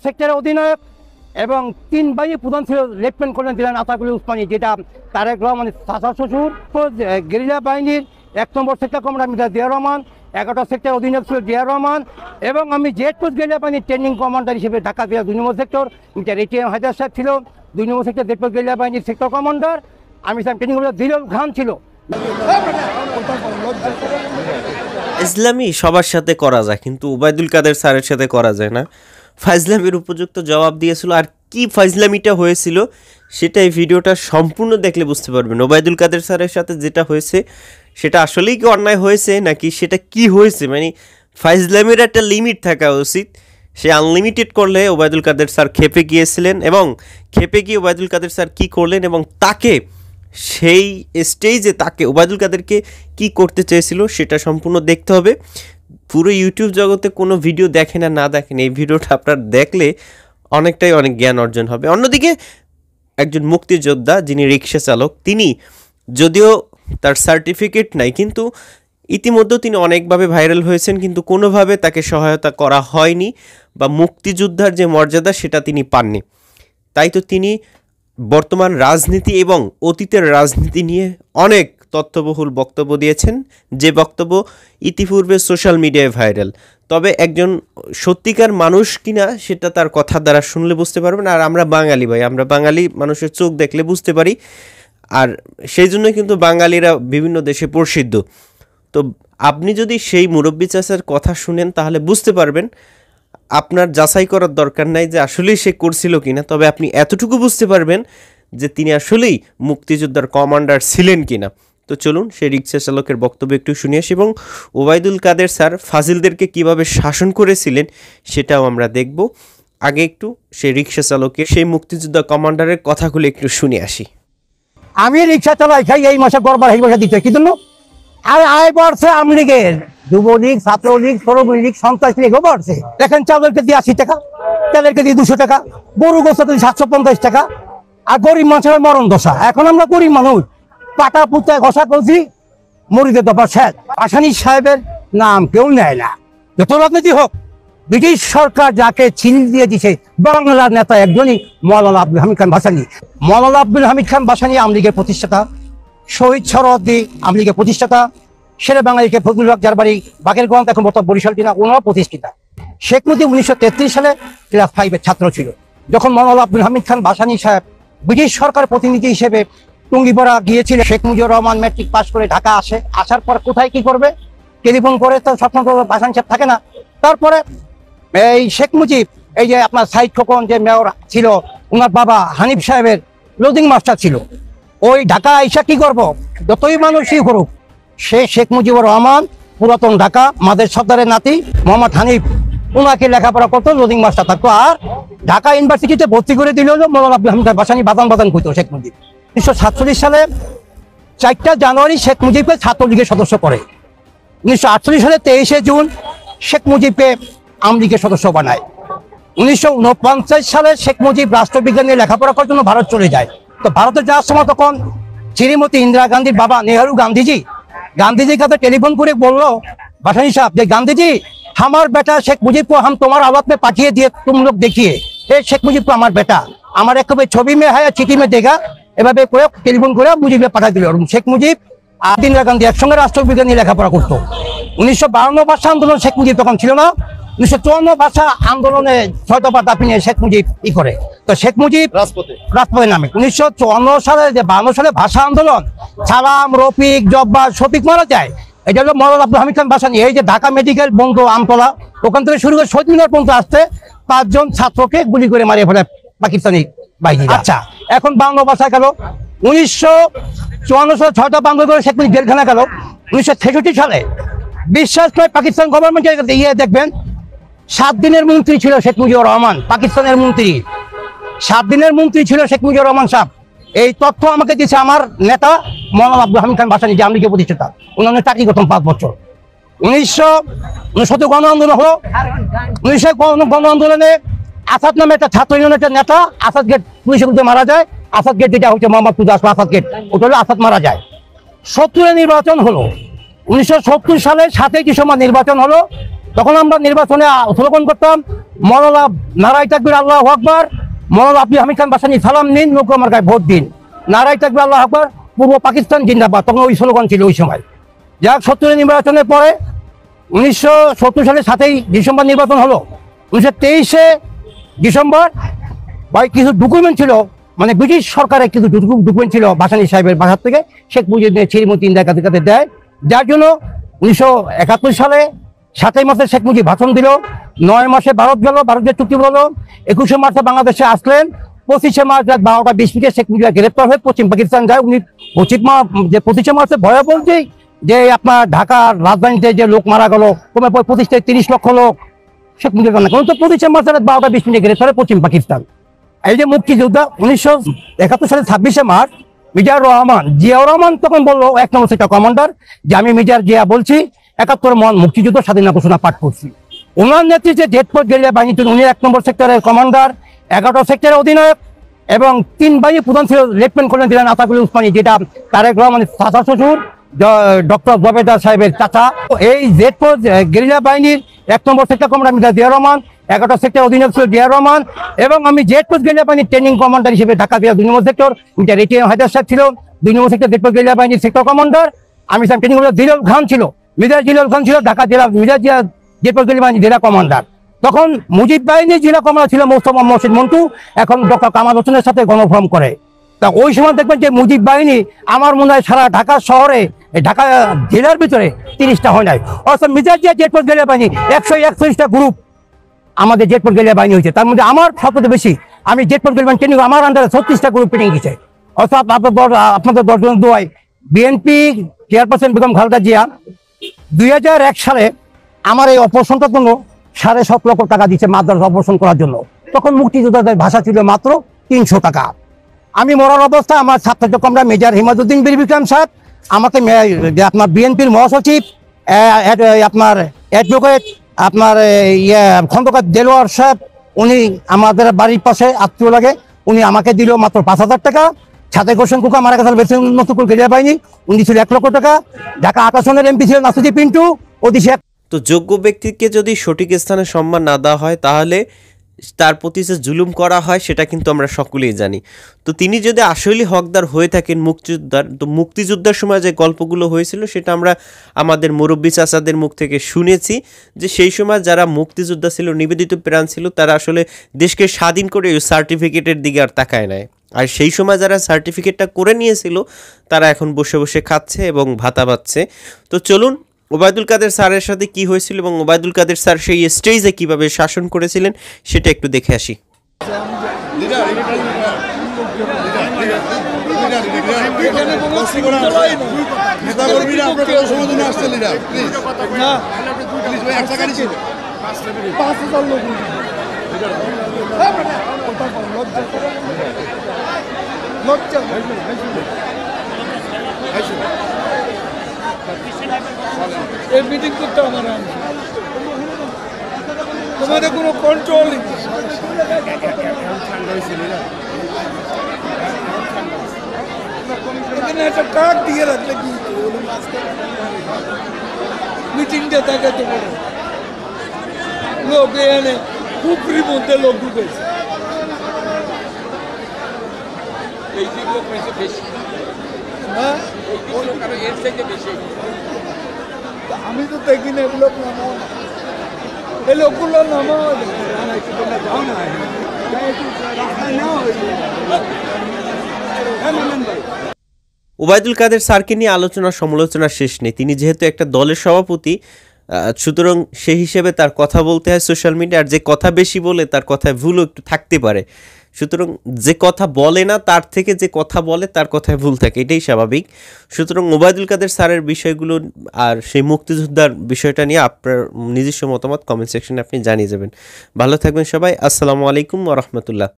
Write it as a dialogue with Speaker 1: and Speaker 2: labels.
Speaker 1: সেক্টরের অধিনায়ক এবং 3 বাই প্রধান ছিল লেফটেন্যান্ট কর্নেল দিলেন আতাকুল উসমানী, যেটা তারেক রহমানের চাচা শ্বশুর। গেরিলা বাহিনীর 1 নম্বর sector commander Mirza Zia Rahman, 11 sector অধিনায়ক ছিল জিয়া রহমান, এবং আমি জেড পোস্ট গেরিলা বাহিনীর ট্রেনিং কমান্ডার হিসেবে ঢাকা জেলা 2 নম্বর সেক্টর মিস্টার এটিএম হায়দার সাহেব ছিল 2 নম্বর সেক্টর জেড পোস্ট গেরিলা বাহিনীর সেক্টর কমান্ডার। আমি ট্রেনিং কমান্ডার দিলুল খান ছিল।
Speaker 2: ইসলামী সবার সাথে করা যায়, কিন্তু ওবায়দুল কাদের স্যারের সাথে করা যায় না। ফাইজলামির উপযুক্ত জবাব দিয়েছিল, আর কি ফাইজলামিটা হয়েছিল সেটা এই ভিডিওটা সম্পূর্ণ দেখলে বুঝতে পারবেন। ওবায়দুল কাদের স্যারের সাথে যেটা হয়েছে সেটা আসলেই কি অন্যায় হয়েছে নাকি সেটা কি হয়েছে, মানে ফাইজলামির একটা লিমিট থাকা উচিত। সে আনলিমিটেড করলে ওবায়দুল কাদের স্যার খেপে গিয়েছিলেন, এবং খেপে গিয়ে ওবায়দুল কাদের স্যার কী করলেন এবং তাকে সেই স্টেজে তাকে ওবায়দুল কাদেরকে কি করতে চেয়েছিল সেটা সম্পূর্ণ দেখতে হবে। পুরো ইউটিউব জগতে কোনো ভিডিও দেখেন আর না দেখেন, এই ভিডিওটা আপনার দেখলে অনেক জ্ঞান অর্জন হবে। অন্যদিকে একজন মুক্তিযোদ্ধা যিনি রিক্সা চালক, তিনি যদিও তার সার্টিফিকেট নাই, কিন্তু ইতিমধ্যে তিনি অনেকভাবে ভাইরাল হয়েছেন, কিন্তু কোনোভাবে তাকে সহায়তা করা হয়নি বা মুক্তিযোদ্ধার যে মর্যাদা সেটা তিনি পাননি। তাই তো তিনি বর্তমান রাজনীতি এবং অতীতের রাজনীতি নিয়ে অনেক তথ্যবহুল বক্তব্য দিয়েছেন, যে বক্তব্য ইতিপূর্বে সোশ্যাল মিডিয়ায় ভাইরাল। তবে একজন সত্যিকার মানুষ কিনা সেটা তার কথা দ্বারা শুনলে বুঝতে পারবেন। আর আমরা বাঙালি ভাই, আমরা বাঙালি মানুষের চোখ দেখলে বুঝতে পারি, আর সেই জন্যই কিন্তু বাঙালিরা বিভিন্ন দেশে প্রসিদ্ধ। তো আপনি যদি সেই মুরব্বী চাচার কথা শুনেন তাহলে বুঝতে পারবেন, আপনার যাচাই করার দরকার নাই যে আসলেই সে করছিল কিনা, তবে আপনি এতটুকু বুঝতে পারবেন যে তিনি আসলেই মুক্তিযোদ্ধার কমান্ডার ছিলেন কিনা। তো চলুন সেই রিক্সা চালকের বক্তব্য একটু শুনে আসি, এবং ওবায়দুল কাদের স্যার ফাজিলদেরকে কিভাবে শাসন করেছিলেন সেটাও আমরা দেখব। আগে একটু সেই রিক্সা চালকের, সেই মুক্তিযোদ্ধা কমান্ডারের কথাগুলো একটু শুনে আসি।
Speaker 1: আমি রিক্সা চালাই, খাই এই মাসে গড়বার এই মাসে দিতে কি জন্য? আর আয় বাড়ছে আমলীগের, যুবলীগ, ছাত্রলীগ, শ্রমিক লীগ, সন্ত্রাস লীগও বাড়ছে। দেখেন চাউলের কেজি 80 টাকা, তেলের কেজি 200 টাকা, গরু গোস্ত 750 টাকা, আর গরিব মানুষের মরণ দশা। এখন আমরা গরিব মানুষ, পাটা পুঁতে ঘষা করছি, মরিতে দফা শেষ। আসানি সাহেবের নাম কেউ নেয় না। যত রাজনীতি হোক, ব্রিটিশ সরকার যাকে চিল দিয়ে দিছে বাংলার নেতা একজনই, মওলানা আব্দুল হামিদ খান ভাসানী। মওলানা আব্দুল হামিদ খান ভাসানী আমলীগের প্রতিষ্ঠাতা, শহীদ সরওয়ার্দী আমলীগের প্রতিষ্ঠাতা, শেরে বাঙালিকে ফজলুল হক যার বাড়ি বাকেরগঞ্জ, এখন বর্তমান বরিশাল জেলা, ওনারা প্রতিষ্ঠিতা। শেখ মুজিব 1933 সালে ক্লাস 5-এর ছাত্র ছিল। যখন মওলানা আব্দুল হামিদ খান ভাসানী সাহেব ব্রিটিশ সরকার প্রতিনিধি হিসেবে টুঙ্গিপাড়া গিয়েছিল, শেখ মুজিবুর রহমান ম্যাট্রিক পাস করে ঢাকা আসে। আসার পর কোথায় কি করবে, টেলিফোন করে তো সবসময় ভাসানী সাহেব থাকে না। তারপরে এই শেখ মুজিব, এই যে আপনার সাইদ খোকন যে মেয়র ছিল, ওনার বাবা হানিফ সাহেবের লোডিং মাস্টার ছিল। ওই ঢাকা আইসা কি করবো, যতই মানুষই করুক, সে শেখ মুজিবুর রহমান পুরাতন ঢাকা মাদের সর্দারের নাতি মোহাম্মদ হানিফ, ওনাকে লেখাপড়া করতো, লোডিং মাস্টার থাকতো। আর ঢাকা ইউনিভার্সিটিতে ভর্তি করে দিল মওলানা আব্দুল হামিদ ভাসানী, বাদান করতো শেখ মুজিব। 1947 সালে 4 জানুয়ারি শেখ মুজিবকে ছাত্রলীগের সদস্য করে। 1948 সালে 23 জুন শেখ মুজিবকে আমলীগের সদস্য বানায়। 1949 সালে শেখ মুজিব রাষ্ট্রবিজ্ঞান নিয়ে লেখাপড়া করার জন্য ভারত চলে যায়। তো ভারতে যাওয়ার সময় তখন শ্রীমতী ইন্দিরা গান্ধীর বাবা নেহরু গান্ধীজির কাছে টেলিফোন করে বললো ভাসানী সাহেব যে গান্ধীজি আমার বেটা शेख मुजीब को हम तुम्हारा आवाज में पाठिए दिए, तुम लोग देखिए शेख मुजीब को हमार बेटा আমার এক ছবি में है या চিঠি में देगा। এভাবে করে টেলিফোন করে মুজিবকে পাঠিয়ে দিল। শেখ মুজিব আর ইন্দিরা গান্ধী একসঙ্গে রাষ্ট্রবিজ্ঞান নিয়ে লেখাপড়া করতো। 1952 ভাষা আন্দোলন শেখ মুজিব তখন ছিল না। 1954 ভাষা আন্দোলনে 6 দফা দাবি নিয়ে শেখ মুজিব ই করে। তো শেখ মুজিব রাজপথে নামে। 1954 সালে যে 52 সালে ভাষা আন্দোলন, সালাম, রফিক, জব্বার, শফিক মারা যায়। এটা হলো মওলানা আব্দুল হামিদ খান ভাসানী। এই যে ঢাকা মেডিকেল বন্ধ আমতলা, ওখান থেকে শুরু করে শহীদ মিনার পর্যন্ত আসতে 5 জন ছাত্রকে গুলি করে মারিয়ে ফেলে পাকিস্তানি বাহিনী। আচ্ছা, এখন বাংলা ভাষা গেল। 1954 সালে 6 দফা আন্দোলন করে শেখ মুজিব জেলখানা গেল। 1963 সালে বিশ্বাস করে পাকিস্তান গভর্নমেন্টের ইয়ে দেখবেন 7 দিনের মন্ত্রী ছিল শেখ মুজিবুর রহমান, পাকিস্তানের মন্ত্রী 7 দিনের মন্ত্রী ছিল শেখ মুজিবুর রহমান সাহেব। এই তথ্য আমাকে দিয়েছে আমার নেতা মওলানা আব্দুল হামিদ খান ভাসানী, যে আমলীগের প্রতিষ্ঠাতা। উনার চাকরি করতাম 5 বছর। 1969 গণ আন্দোলন হলো। 1900 গণ আন্দোলনে আসাদ নামে একটা ছাত্র ইউনিয়নের একটা নেতা আসাদ গেট পুলিশের মধ্যে মারা যায়। আসাদ গেট যেটা হচ্ছে মোহাম্মদপুর আসলো আসাদ গেট, ওটা হলো আসাদ মারা যায়। 70-এ নির্বাচন হলো। 1970 সালে 7ই ডিসেম্বর নির্বাচন হলো। তখন আমরা নির্বাচনে স্লোগান করতাম, মৌলানা নারাই তাকবীর আল্লাহু আকবার, মৌলানা আব্দুল হামিদ খান বাসানি সালাম নিন, নৌকা মার্কায় ভোট দিন, নারাই তাকবীর আল্লাহু আকবার, পূর্ব পাকিস্তান জিন্দাবাদ। তখন ওই স্লোগান ছিল ওই সময়। যাক, 70-এ নির্বাচনের পরে 1970 সালে 7ই ডিসেম্বর নির্বাচন হলো। 1923-এ ডিসেম্বর কিছু ডকুমেন্ট ছিল, মানে ব্রিটিশ সরকারের কিছু ডকুমেন্ট ছিল ভাসানী সাহেবের বাসার থেকে শেখ মুজিবুর শ্রীমতী ইন্দিরা গান্ধীর কাছে দেয়, যার জন্য 1971 সালে 7ই মাসে শেখ মুজিব ভাষণ দিল, 9 মাসে ভারত গেল, ভারতের চুক্তি হলো, 21শে মার্চে বাংলাদেশে আসলেন, 25শে মার্চ রাত 12টা 20 মিনিটে শেখ মুজিব গ্রেপ্তার হয়ে পশ্চিম পাকিস্তান যায়। উনি 25শে মার্চে ভয়ে বলছেই যে আপনার ঢাকার রাজধানীতে যে লোক মারা গেল, কমে 25 থেকে 30 লক্ষ লোক, শেখ মুজিব তো 25শে মার্চে রাত 12টা 20 মিনিটে গ্রেপ্তার হয় পশ্চিম পাকিস্তান। এই যে মুক্তিযোদ্ধা 1971 সালে 26শে মার্চ মিজানুর রহমান, জিয়াউর রহমান তখন বললো 1 নম্বর সেক্টর কমান্ডার যে আমি মিজার জিয়া বলছি, 71 মহান মুক্তিযুদ্ধ স্বাধীনতা ঘোষণা পাঠ করছি। ওনার নেতৃত্বে জেটপোর্ট গেরিলা বাহিনী, উনি 1 নম্বর সেক্টরের কমান্ডার, 11 সেক্টরের অধিনায়ক, এবং 3 বাহিনী প্রধান ছিল লেফটেন্যান্ট কর্নেল দিলেন আতাকুল উসমানী, যেটা তারেক রহমানের চাচা শ্বশুর ডক্টর জবেদার সাহেবের চাচা। এই জেটপোর্ট গেরিলা বাহিনীর 1 নম্বর sector commander Mirza Zia Rahman, 11 sector অধিনায়ক ছিল জিয়া রহমান, এবং আমি জেটপোর্ট গেরিলা বাহিনীর ট্রেনিং কমান্ডার হিসেবে ঢাকা জেলা 2 নম্বর সেক্টর, মির্জা রেটিয়া হায়দার সাহেব ছিল 2 নম্বর সেক্টর জেটপোর্ট গেরিলা বাহিনীর সেক্টর কমান্ডার। আমি ছিলাম ট্রেনিং কমান্ডার, জিলাল খান ছিল, মির্জা জিলাল খান ছিল ঢাকা জেলা মির্জা জিয়া জেটপোর্ট গেরিলা বাহিনীর জেলা কমান্ডার। তখন মুজিব বাহিনীর জেলা কমান্ডার ছিল মোস্তফা মহসিন মন্টু, এখন ডক্টর কামাল হোসেনের সাথে গণফোরাম করে। তা ওই সময় দেখবেন যে মুজিব বাহিনী আমার মনে হয় সারা ঢাকা শহরে, ঢাকা জেলার ভিতরে 30টা হয় নাই। অর্থাৎ মির্জা জিয়া জেটপোর্ট গেরিলা বাহিনী 141টা গ্রুপ আমাদের জেটপোর্ট গেরিলা বাহিনী হয়েছে, তার মধ্যে আমার সবচেয়ে বেশি, আমি জেটপোর্ট গেরিলা বাহিনী ট্রেনিং আমার আন্ডারে 36টা গ্রুপ ট্রেনিং দিচ্ছে। অর্থাৎ আপনাদের 10 জন দোয়াই বিএনপি চেয়ারপারসন বেগম খালেদা জিয়া 2001 সালে আমার এই অপারেশনটার জন্য 7.5 লক্ষ টাকা দিচ্ছে মাদ্রাসা অপারেশন করার জন্য। তখন মুক্তিযোদ্ধাদের ভাষা ছিল মাত্র 300 টাকা। আমি মরার অবস্থায় আমার ছাত্র কমরা মেজর হিমাদুদ্দিন বীর বিক্রম সাহেব আমাকে আপনার বিএনপির মহাসচিব আপনার অ্যাডভোকেট আপনার খন্দকার দেলোয়ার সাহেব, উনি আমাদের বাড়ির পাশে আত্মীয় লাগে, উনি আমাকে দিল মাত্র 5,000 টাকা। ছাতে হোসেন কুকা মারা গেছে বেশি নতুন গেরিলা বাহিনী, উনি ছিল 1 লক্ষ টাকা। ঢাকা আকাশনের এমপি ছিলেন নাসির পিন্টু, ওদি সে।
Speaker 2: তো যোগ্য ব্যক্তিকে যদি সঠিক স্থানে সম্মান না দেওয়া হয় তাহলে তার প্রতি যে জুলুম করা হয় সেটা কিন্তু আমরা সকলেই জানি। তো তিনি যদি আসলে হকদার হয়ে থাকেন মুক্তিযোদ্ধার, তো মুক্তিযোদ্ধার সময় যে গল্পগুলো হয়েছিল সেটা আমরা আমাদের মুরব্বী চাচাদের মুখ থেকে শুনেছি যে সেই সময় যারা মুক্তিযোদ্ধা ছিল, নিবেদিত প্রাণ ছিল, তারা আসলে দেশকে স্বাধীন করে সার্টিফিকেটের দিকে আর তাকায় নাই। আর সেই সময় যারা সার্টিফিকেটটা করে নিয়েছিল তারা এখন বসে বসে খাচ্ছে এবং ভাতা পাচ্ছে। তো চলুন ওবায়দুল কাদের স্যারের সাথে কি হয়েছিল এবং ওবায়দুল কাদের স্যার সেই স্টেজে কিভাবে শাসন করেছিলেন সেটা একটু দেখে আসি।
Speaker 3: এই মিটিং করতে আমার তোমাদের কোনো কন্ট্রোল এখানে একটা কাক দিয়ে রাখলে কি মিটিংটা দেখাতে পারে। লোক এখানে পুকুরির মধ্যে লোক ঢুকেছে, এই দিক লোক বেশি, হ্যাঁ এর থেকে বেশি। আমি তো দেখি না এগুলো নামাও, এই লোকগুলো নামাও
Speaker 2: ওবায়দুল কাদের স্যারকে নিয়ে আলোচনা সমালোচনা শেষ নেই। তিনি যেহেতু একটা দলের সভাপতি, সুতরাং সেই হিসেবে তার কথা বলতে হয় সোশ্যাল মিডিয়া, আর যে কথা বেশি বলে তার কথায় ভুলও একটু থাকতে পারে। সুতরাং যে কথা বলে না তার থেকে যে কথা বলে তার কথায় ভুল থাকে, এটাই স্বাভাবিক। সুতরাং ওবায়দুল কাদের স্যারের বিষয়গুলো আর সেই মুক্তিযোদ্ধার বিষয়টা নিয়ে আপনার নিজস্ব মতামত কমেন্ট সেকশনে আপনি জানিয়ে যাবেন। ভালো থাকবেন সবাই। আসসালামু আলাইকুম ওয়া রাহমাতুল্লাহ।